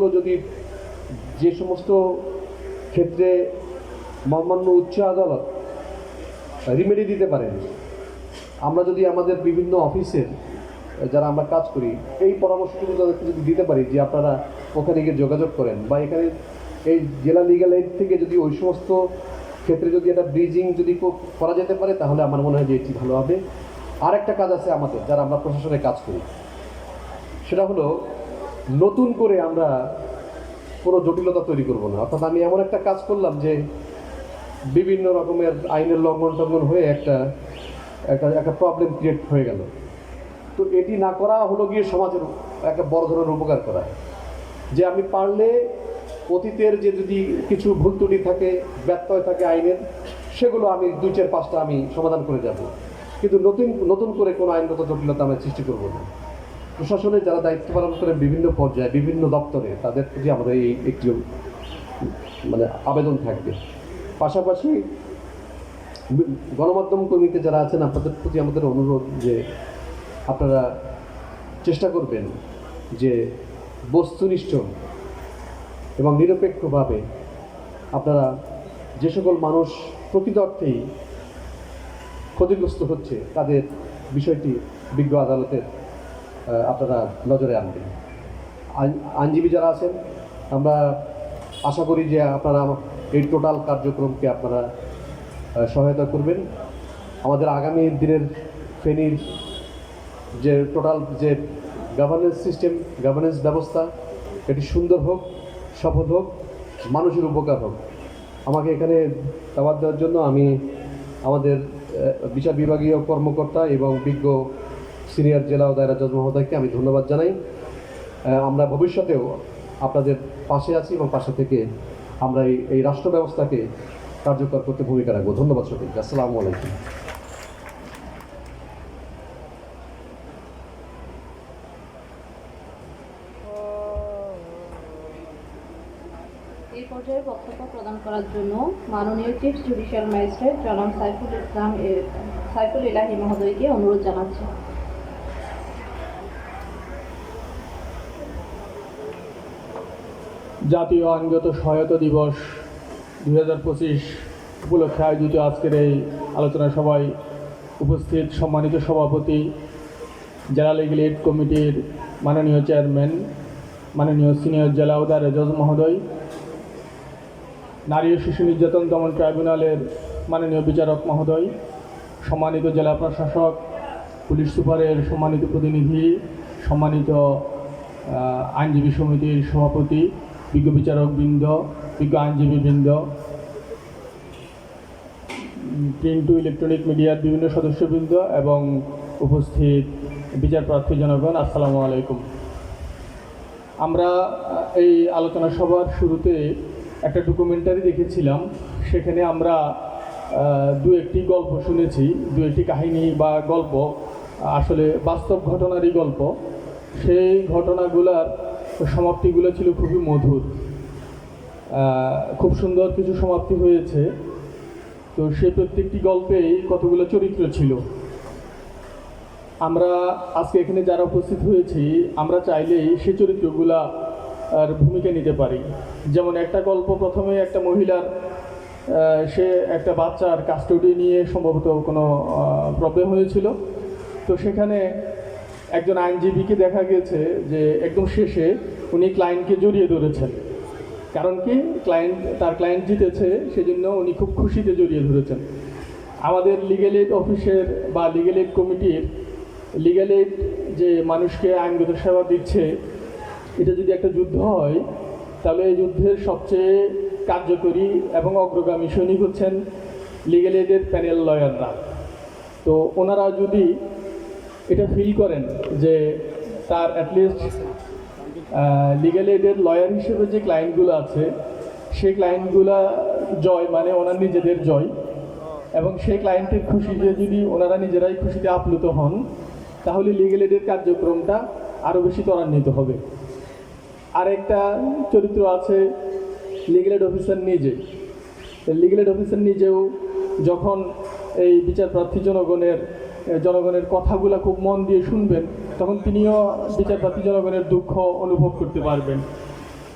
সমস্যাগুলো যদি যে সমস্ত ক্ষেত্রে মহামান্য উচ্চ আদালত রিমেডি দিতে পারেন, আমরা যদি আমাদের বিভিন্ন অফিসের যারা আমরা কাজ করি এই পরামর্শটুকু তাদেরকে যদি দিতে পারি যে আপনারা ওখানে গিয়ে যোগাযোগ করেন, বা এখানে এই জেলা লিগ্যাল এইড থেকে যদি ওই সমস্ত ক্ষেত্রে যদি একটা ব্রিজিং যদি করা যেতে পারে, তাহলে আমার মনে হয় যে এটি ভালো হবে। আর একটা কাজ আছে আমাদের যারা আমরা প্রশাসনে কাজ করি, সেটা হলো নতুন করে আমরা কোনো জটিলতা তৈরি করব না। অর্থাৎ আমি এমন একটা কাজ করলাম যে বিভিন্ন রকমের আইনের লঙ্ঘন টঙ্ঘন হয়ে একটা একটা প্রবলেম ক্রিয়েট হয়ে গেল। তো এটি না করা হলো গিয়ে সমাজের একটা বড় ধরনের উপকার করা, যে আমি পারলে অতীতের যে যদি কিছু ভুল ত্রুটি থাকে, ব্যত্যয় থাকে আইনের, সেগুলো আমি 2-4-5টা আমি সমাধান করে যাব, কিন্তু নতুন করে কোনো আইনগত জটিলতা আমি সৃষ্টি করব না। প্রশাসনে যারা দায়িত্ব পালন করেন বিভিন্ন পর্যায়ে বিভিন্ন দপ্তরে, তাদের প্রতি আমাদের এই একটি আবেদন থাকবে। পাশাপাশি গণমাধ্যম কর্মীতে যারা আছেন, আপনাদের প্রতি আমাদের অনুরোধ যে আপনারা চেষ্টা করবেন যে বস্তুনিষ্ঠ এবং নিরপেক্ষভাবে আপনারা যে সকল মানুষ প্রকৃত অর্থেই ক্ষতিগ্রস্ত হচ্ছে তাদের বিষয়টি বিজ্ঞ আদালতের আপনারা নজরে আনবেন। আইনজীবী যারা আছেন, আমরা আশা করি যে আপনারা এই টোটাল কার্যক্রমকে আপনারা সহায়তা করবেন। আমাদের আগামী দিনের ফেনীর যে টোটাল যে গভর্নেন্স সিস্টেম, গভর্নেন্স ব্যবস্থা, এটি সুন্দর হোক, সফল হোক, মানুষের উপকার হোক। আমাকে এখানে দাওয়াত দেওয়ার জন্য আমি আমাদের বিচার বিভাগীয় কর্মকর্তা এবং বিজ্ঞ সিনিয়র জেলা ও দায়রা জজ মহোদয়কে আমি ধন্যবাদ জানাই। আমরা ভবিষ্যতেও আপনাদের পাশে আছি এবং পাশে থেকে আমরা এই রাষ্ট্র ব্যবস্থাকে কার্যকর করতে ভূমিকা রাখবো। ধন্যবাদ সকলকে। আসসালামু আলাইকুম। এই পর্যায়ে বক্তব্য প্রদান করার জন্য মাননীয় চিফ জুডিশিয়াল ম্যাজিস্ট্রেট জনাব সাইফুল ইলাহি মহোদয়কে অনুরোধ জানাচ্ছি। জাতীয় আইনগত সহায়তা দিবস 2025 উপলক্ষে আয়োজিত আজকের এই আলোচনা সভায় উপস্থিত সম্মানিত সভাপতি, জেলা লিগ্যাল এইড কমিটির মাননীয় চেয়ারম্যান, মাননীয় সিনিয়র জেলা ও দায়রা জজ মহোদয়, নারী ও শিশু নির্যাতন দমন ট্রাইব্যুনালের মাননীয় বিচারক মহোদয়, সম্মানিত জেলা প্রশাসক, পুলিশ সুপারের সম্মানিত প্রতিনিধি, সম্মানিত আইনজীবী সমিতির সভাপতি, বিজ্ঞ বিচারকবৃন্দ, বিজ্ঞ আইনজীবীবৃন্দ, প্রিন্ট ও ইলেকট্রনিক মিডিয়ার বিভিন্ন সদস্যবৃন্দ এবং উপস্থিত বিচারপ্রার্থী জনগণ, আসসালামু আলাইকুম। আমরা এই আলোচনা সভার শুরুতে একটা ডকুমেন্টারি দেখেছিলাম। সেখানে আমরা দু একটি গল্প শুনেছি, দু একটি কাহিনী বা গল্প, আসলে বাস্তব ঘটনারই গল্প। সেই ঘটনাগুলার সমাপ্তিগুলো ছিল খুবই মধুর, খুব সুন্দর কিছু সমাপ্তি হয়েছে। তো সেই প্রত্যেকটি গল্পেই কতগুলো চরিত্র ছিল। আমরা আজকে এখানে যারা উপস্থিত হয়েছি, আমরা চাইলেই সেই চরিত্রগুলা আর ভূমিকা নিতে পারি। যেমন একটা গল্প, প্রথমে একটা মহিলার সে একটা বাচ্চার কাস্টডি নিয়ে সম্ভবত কোনো প্রবলেম হয়েছিল। তো সেখানে একজন আইনজীবীকে দেখা গেছে যে একদম শেষে উনি ক্লায়েন্টকে জড়িয়ে ধরেছেন। কারণ কি, তার ক্লায়েন্ট জিতেছে, সেজন্য উনি খুব খুশিতে জড়িয়ে ধরেছেন। আমাদের লিগ্যাল এইড অফিসের বা লিগ্যাল এইড কমিটির লিগ্যাল এইড যে মানুষকে আইনগত সেবা দিচ্ছে, এটা যদি একটা যুদ্ধ হয়, তাহলে এই যুদ্ধের সবচেয়ে কার্যকরী এবং অগ্রগামী সৈনিক হচ্ছেন লিগ্যাল এইডের প্যানেল লয়াররা। তো ওনারা যদি এটা ফিল করেন যে তার অ্যাটলিস্ট লিগ্যাল এইডের লয়ার হিসেবে যে ক্লায়েন্টগুলো আছে, সেই ক্লায়েন্টগুলা জয়, মানে ওনার নিজেদের জয়, এবং সেই ক্লায়েন্টের খুশিতে যদি ওনারা নিজেরাই খুশিতে আপ্লুত হন, তাহলে লিগ্যাল এইডের কার্যক্রমটা আরও বেশি ত্বরান্বিত হবে। আরেকটা চরিত্র আছে লিগ্যাল এইড অফিসার নিজে। লিগ্যাল এইড অফিসার নিজেও যখন এই বিচারপ্রার্থী জনগণের কথাগুলো খুব মন দিয়ে শুনবেন, তখন তিনিও বিচারপ্রার্থী জনগণের দুঃখ অনুভব করতে পারবেন।